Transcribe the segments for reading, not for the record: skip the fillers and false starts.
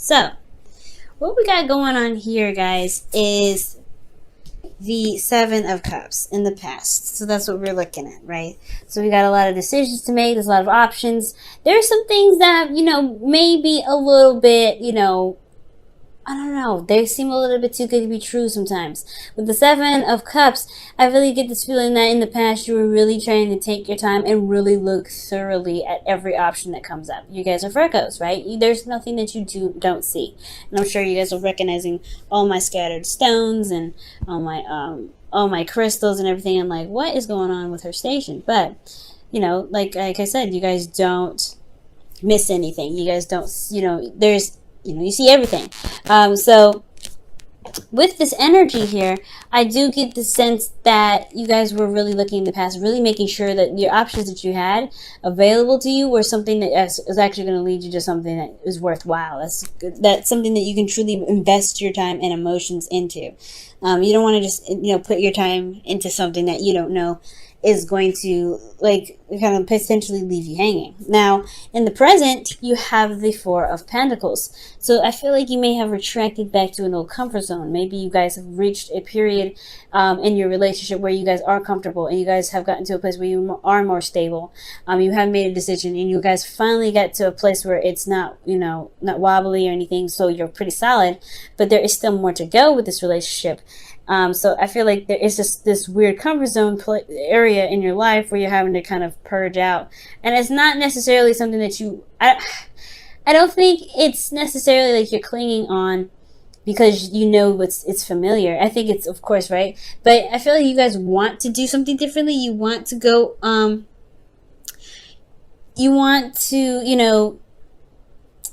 So, what we got going on here, guys, is the Seven of Cups in the past. So that's what we're looking at, right? So we got a lot of decisions to make. There's a lot of options. There's some things that, maybe a little bit, I don't know. They seem a little bit too good to be true sometimes. With the Seven of Cups, I really get this feeling that in the past you were really trying to take your time and really look thoroughly at every option that comes up. You guys are Virgos, right? There's nothing that you don't see. And I'm sure you guys are recognizing all my scattered stones and all my crystals and everything. I'm like, what is going on with her station? But, like I said, you guys don't miss anything. You guys don't, you see everything. So with this energy here, I do get the sense that you guys were really looking in the past, really making sure that your options that you had available to you were something that is actually going to lead you to something that is worthwhile. That's something that you can truly invest your time and emotions into. You don't want to just, put your time into something that you don't know is going to kind of potentially leave you hanging. Now, in the present, you have the Four of Pentacles. So I feel like you may have retracted back to an old comfort zone. Maybe you guys have reached a period in your relationship where you guys are comfortable and you guys have gotten to a place where you are more stable. You have made a decision and you guys finally got to a place where it's not, not wobbly or anything. So you're pretty solid, but there is still more to go with this relationship. So I feel like there is just this weird comfort zone area in your life where you're having to kind of purge out. And it's not necessarily something that I don't think it's necessarily like you're clinging on because it's familiar. I think it's, of course, right? But I feel like you guys want to do something differently. You want to go, you want to,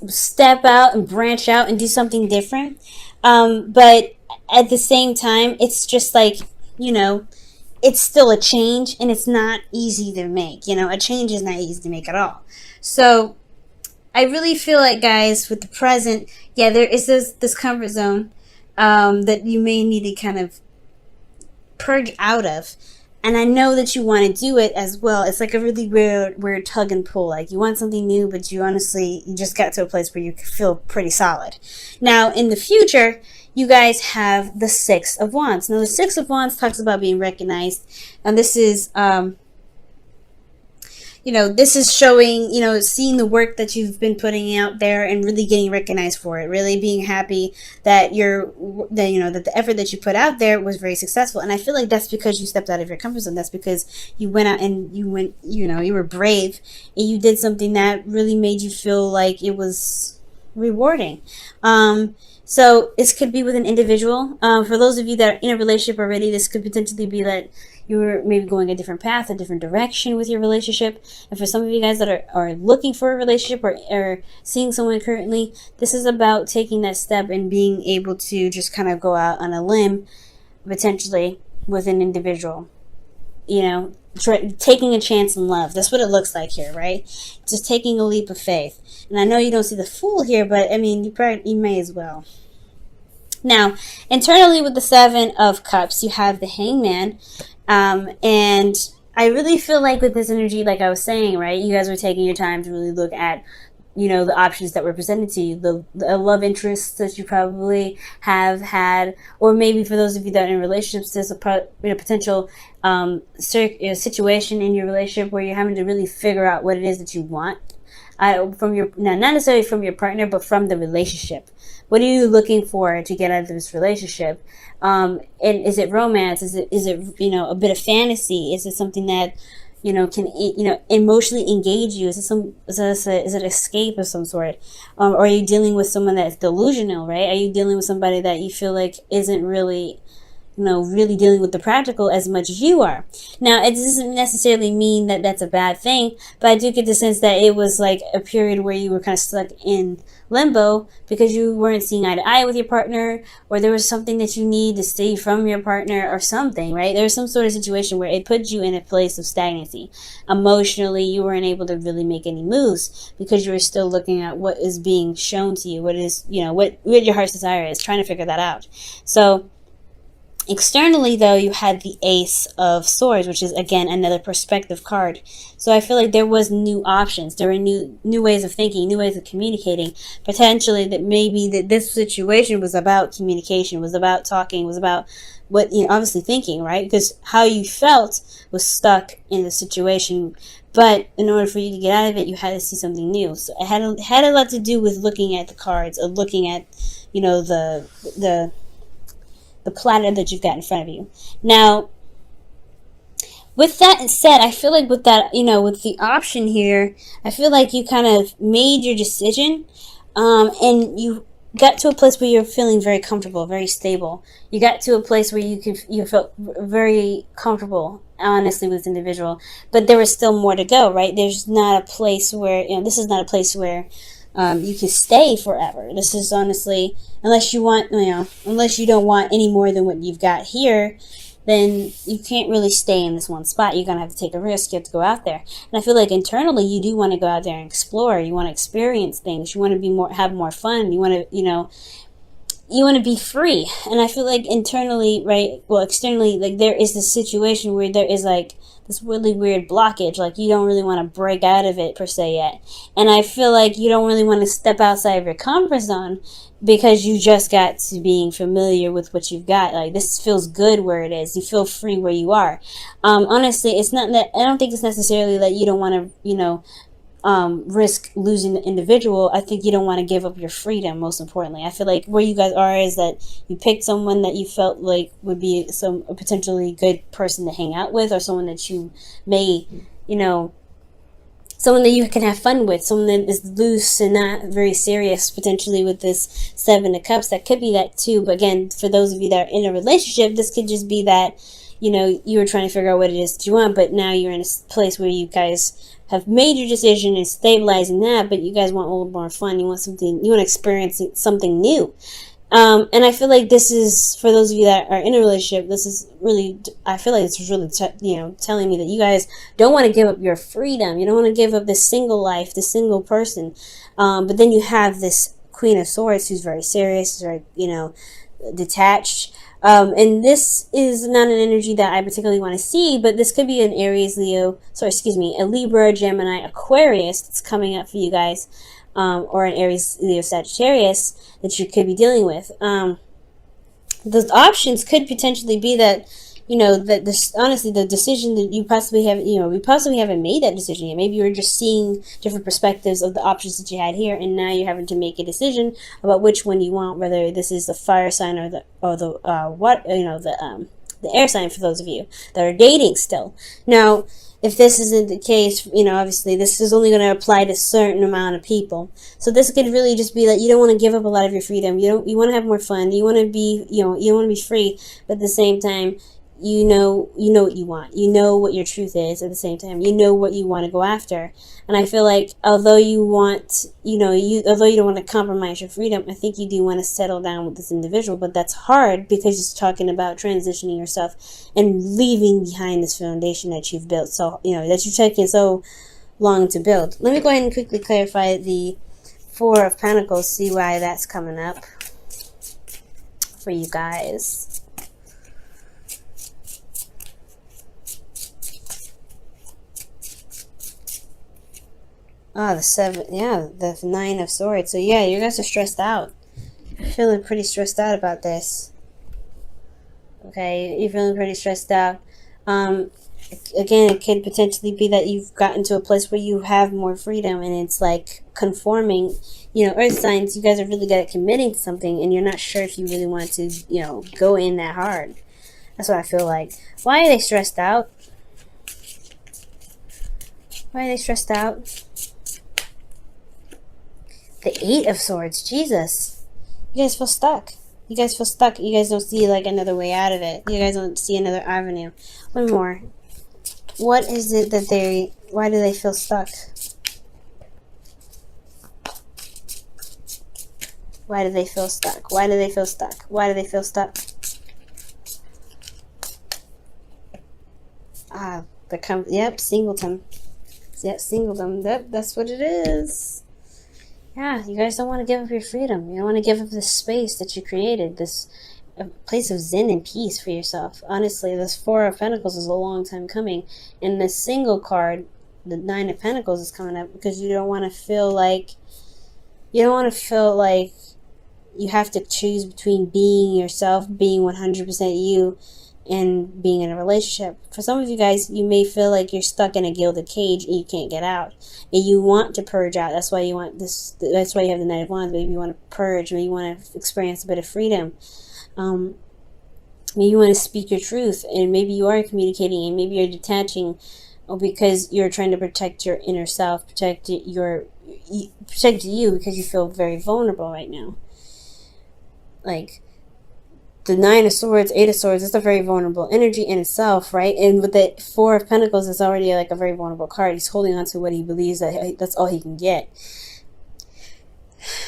step out and branch out and do something different. But at the same time, it's just like, it's still a change and it's not easy to make. A change is not easy to make at all. So I really feel like, guys, with the present, there is this comfort zone that you may need to kind of purge out of. And I know that you want to do it as well. It's like a really weird tug and pull. Like you want something new, but you just got to a place where you feel pretty solid. Now, in the future, you guys have the Six of Wands. Now, the Six of Wands talks about being recognized. And this is, this is showing, seeing the work that you've been putting out there and really getting recognized for it. Really being happy that that the effort that you put out there was very successful. And I feel like that's because you stepped out of your comfort zone. That's because you went out and you were brave and you did something that really made you feel like it was rewarding. So this could be with an individual. For those of you that are in a relationship already, this could potentially be that you're maybe going a different path, a different direction with your relationship. And for some of you guys that are looking for a relationship or seeing someone currently, this is about taking that step and being able to just kind of go out on a limb, potentially with an individual. Taking a chance in love. That's what it looks like here, right? Just taking a leap of faith. And I know you don't see the Fool here, but I mean, you may as well. Now, internally with the Seven of Cups, you have the Hangman. And I really feel like with this energy, like I was saying, right, you guys were taking your time to really look at, the options that were presented to you, the love interests that you probably have had, or maybe for those of you that are in relationships, there's a potential situation in your relationship where you're having to really figure out what it is that you want from not necessarily from your partner, but from the relationship. What are you looking for to get out of this relationship? And is it romance? Is it a bit of fantasy? Is it something that can emotionally engage you? Is it escape of some sort? Or are you dealing with someone that's delusional, right? Are you dealing with somebody that you feel like isn't really really dealing with the practical as much as you are? Now, it doesn't necessarily mean that that's a bad thing, but I do get the sense that it was like a period where you were kind of stuck in limbo because you weren't seeing eye to eye with your partner, or there was something that you need to stay from your partner or something, right? There was some sort of situation where it put you in a place of stagnancy. Emotionally, you weren't able to really make any moves because you were still looking at what is being shown to you, what is, what your heart's desire is, trying to figure that out. So Externally, though, you had the Ace of Swords, which is, again, another perspective card. So I feel like there was new options. There were new ways of thinking, new ways of communicating. Potentially that maybe that this situation was about communication, was about talking, was about what, obviously thinking, right? Because how you felt was stuck in the situation. But in order for you to get out of it, you had to see something new. So it had a lot to do with looking at the cards, or looking at, the platter that you've got in front of you. Now, with that said, I feel like with that, with the option here, I feel like you kind of made your decision, and you got to a place where you're feeling very comfortable, very stable. You got to a place where you felt very comfortable, honestly, with this individual. But there was still more to go, right? There's not a place where, this is not a place where you can stay forever. This is honestly, unless you don't want any more than what you've got here, then you can't really stay in this one spot. You're going to have to take a risk. You have to go out there. And I feel like internally you do want to go out there and explore. You want to experience things. You want to have more fun. You want to, you want to be free. And I feel like internally, right, well, externally, like there is this situation where there is like this really weird blockage. Like you don't really want to break out of it per se yet. And I feel like you don't really want to step outside of your comfort zone because you just got to being familiar with what you've got. Like this feels good where it is. You feel free where you are. Honestly, it's not that, I don't think it's necessarily that you don't want to, risk losing the individual. I think you don't want to give up your freedom, most importantly. I feel like where you guys are is that you picked someone that you felt like would be a potentially good person to hang out with, or someone that you may, someone that you can have fun with, someone that is loose and not very serious, potentially with this Seven of Cups. That could be that too. But again, for those of you that are in a relationship, this could just be that, you were trying to figure out what it is that you want, but now you're in a place where you guys have made your decision and stabilizing that, but you guys want a little more fun. You want to experience something new. And I feel like this is, for those of you that are in a relationship, this is really, I feel like it's really, telling me that you guys don't want to give up your freedom. You don't want to give up this single life, this single person. But then you have this Queen of Swords who's very serious, very, detached. And this is not an energy that I particularly want to see, but this could be an Aries, a Libra, Gemini, Aquarius that's coming up for you guys, or an Aries, Leo, Sagittarius that you could be dealing with. Those options could potentially be that, that this, honestly, the decision that you possibly have, we possibly haven't made that decision yet. Maybe you're just seeing different perspectives of the options that you had here, and now you're having to make a decision about which one you want, whether this is the fire sign or the air sign, for those of you that are dating still. Now, if this isn't the case, obviously this is only going to apply to a certain amount of people. So this could really just be that you don't want to give up a lot of your freedom. You want to have more fun. You want to be, you want to be free, but at the same time, you know what you want. You know what your truth is. At the same time, you know what you want to go after. And I feel like although you want, although you don't want to compromise your freedom, I think you do want to settle down with this individual. But that's hard because it's talking about transitioning yourself and leaving behind this foundation that you've built. So, that you've taken so long to build. Let me go ahead and quickly clarify the Four of Pentacles, see why that's coming up for you guys. Oh, the Nine of Swords. So yeah, you guys are stressed out. You're feeling pretty stressed out about this. Okay, you're feeling pretty stressed out. Again, it could potentially be that you've gotten to a place where you have more freedom, and it's like conforming. Earth signs, you guys are really good at committing to something, and you're not sure if you really want to, go in that hard. That's what I feel like. Why are they stressed out? Why are they stressed out? The Eight of Swords. Jesus. You guys feel stuck. You guys feel stuck. You guys don't see like another way out of it. You guys don't see another avenue. One more. What is it that why do they feel stuck? Why do they feel stuck? Why do they feel stuck? Why do they feel stuck? Yep, singleton. Yep, singledom. That's what it is. Yeah, you guys don't want to give up your freedom. You don't want to give up this space that you created, this a place of zen and peace for yourself. Honestly, this Four of Pentacles is a long time coming. And the single card, the Nine of Pentacles, is coming up because you don't want to feel like you have to choose between being yourself, being 100% you, and being in a relationship. For some of you guys, you may feel like you're stuck in a gilded cage and you can't get out. And you want to purge out. That's why you want this. That's why you have the Knight of Wands. Maybe you want to purge. Maybe you want to experience a bit of freedom. Maybe you want to speak your truth. And maybe you are communicating. And maybe you're detaching because you're trying to protect your inner self. Protect you because you feel very vulnerable right now. Like, the Nine of Swords, Eight of Swords, it's a very vulnerable energy in itself, right? And with the Four of Pentacles, it's already like a very vulnerable card. He's holding on to what he believes that that's all he can get.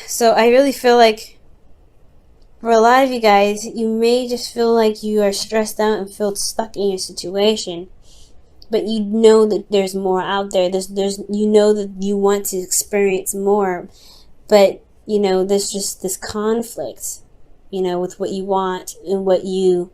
So I really feel like for a lot of you guys, you may just feel like you are stressed out and feel stuck in your situation. But you know that there's more out there. You know that you want to experience more. But, you know, there's just this conflict, you know, with what you want and what you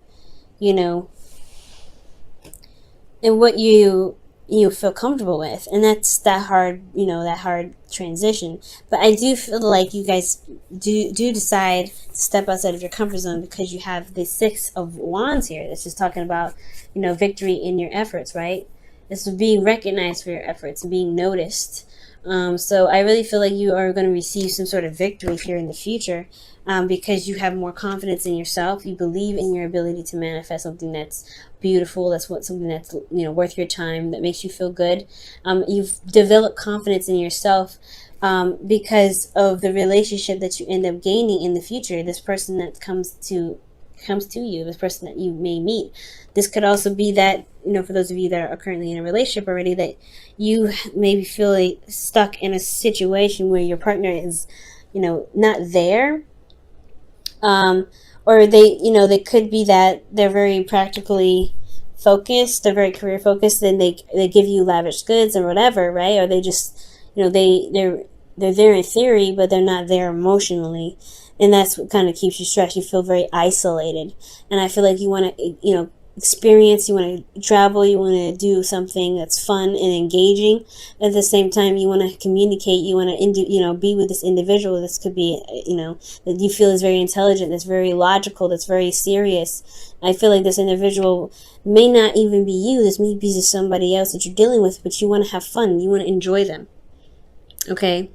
feel comfortable with. And that's that hard transition. But I do feel like you guys do decide to step outside of your comfort zone because you have the Six of Wands here. That's just talking about, you know, victory in your efforts, right? This is being recognized for your efforts and being noticed. So I really feel like you are going to receive some sort of victory here in the future because you have more confidence in yourself. You believe in your ability to manifest something that's beautiful, something that's, you know, worth your time, that makes you feel good. You've developed confidence in yourself because of the relationship that you end up gaining in the future. This person that comes to you, this person that you may meet. This could also be that, you know, for those of you that are currently in a relationship already, that you maybe feel like stuck in a situation where your partner is, you know, not there. Or they could be that they're very practically focused, they're very career focused, and they give you lavish goods or whatever, right? Or they just, you know, they're there in theory, but they're not there emotionally. And that's what kind of keeps you stressed. You feel very isolated. And I feel like you want to, you know, experience, you want to travel, you want to do something that's fun and engaging. At the same time, you want to communicate, you want to, be with this individual. This could be, you know, that you feel is very intelligent, that's very logical, that's very serious. I feel like this individual may not even be you. This may be just somebody else that you're dealing with, but you want to have fun. You want to enjoy them. Okay?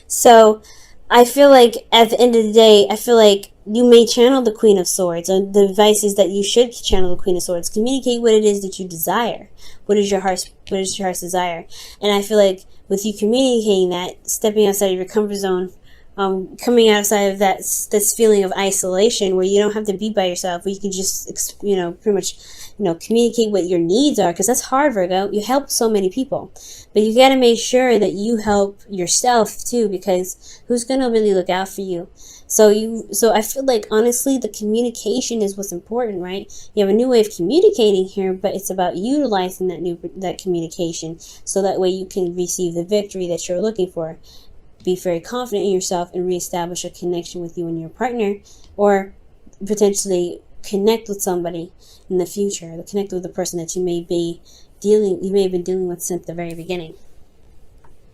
So I feel like at the end of the day, I feel like you may channel the Queen of Swords. And the advice is that you should channel the Queen of Swords. Communicate what it is that you desire. What is your heart's desire? And I feel like with you communicating that, stepping outside of your comfort zone, coming outside of this feeling of isolation where you don't have to be by yourself, where you can just, pretty much, communicate what your needs are, because that's hard, Virgo. You help so many people, but you got to make sure that you help yourself too, because who's going to really look out for you? So I feel like, honestly, the communication is what's important, right? You have a new way of communicating here, but it's about utilizing that communication so that way you can receive the victory that you're looking for. Be very confident in yourself and reestablish a connection with you and your partner, or potentially connect with somebody in the future. Connect with the person that you may have been dealing with since the very beginning.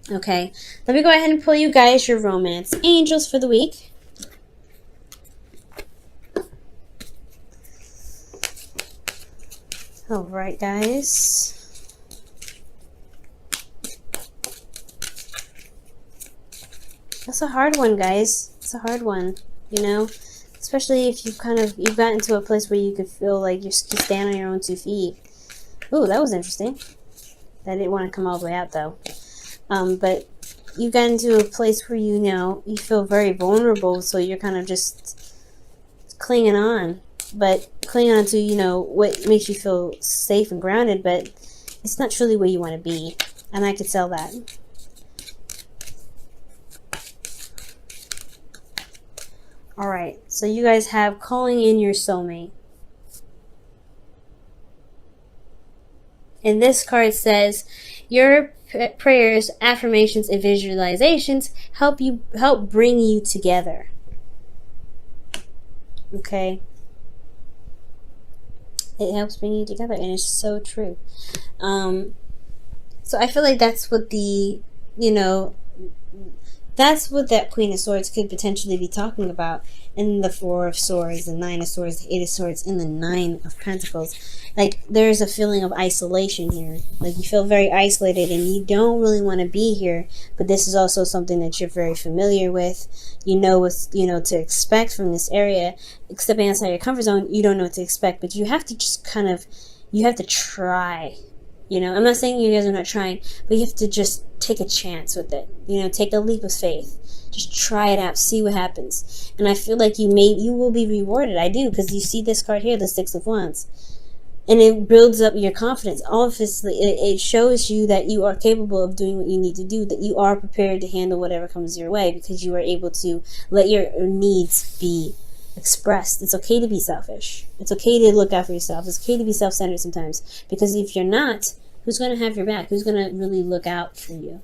Okay, let me go ahead and pull you guys your romance angels for the week. All right, guys. That's a hard one, guys. It's a hard one, especially if you've gotten to a place where you could feel like you stand on your own 2 feet. Ooh, that was interesting. I didn't want to come all the way out, though. But you've gotten to a place where you feel very vulnerable, so you're kind of just clinging on. But clinging on to, what makes you feel safe and grounded, but it's not truly where you want to be. And I could tell that. Alright, so you guys have calling in your soulmate. And this card says, your prayers, affirmations, and visualizations help bring you together. Okay? It helps bring you together, and it's so true. So I feel like that's what the, that's what that Queen of Swords could potentially be talking about in the Four of Swords, the Nine of Swords, the Eight of Swords, and the Nine of Pentacles. Like, there's a feeling of isolation here. Like, you feel very isolated and you don't really want to be here, but this is also something that you're very familiar with. You know what's, to expect from this area. Stepping outside your comfort zone, you don't know what to expect, but you have to just you have to try. I'm not saying you guys are not trying, but you have to just take a chance with it. Take a leap of faith. Just try it out. See what happens. And I feel like you will be rewarded. I do, because you see this card here, the Six of Wands. And it builds up your confidence. Obviously, it shows you that you are capable of doing what you need to do, that you are prepared to handle whatever comes your way, because you are able to let your needs be expressed. It's okay to be selfish. It's okay to look out for yourself. It's okay to be self-centered sometimes, because if you're not, who's going to have your back? Who's going to really look out for you?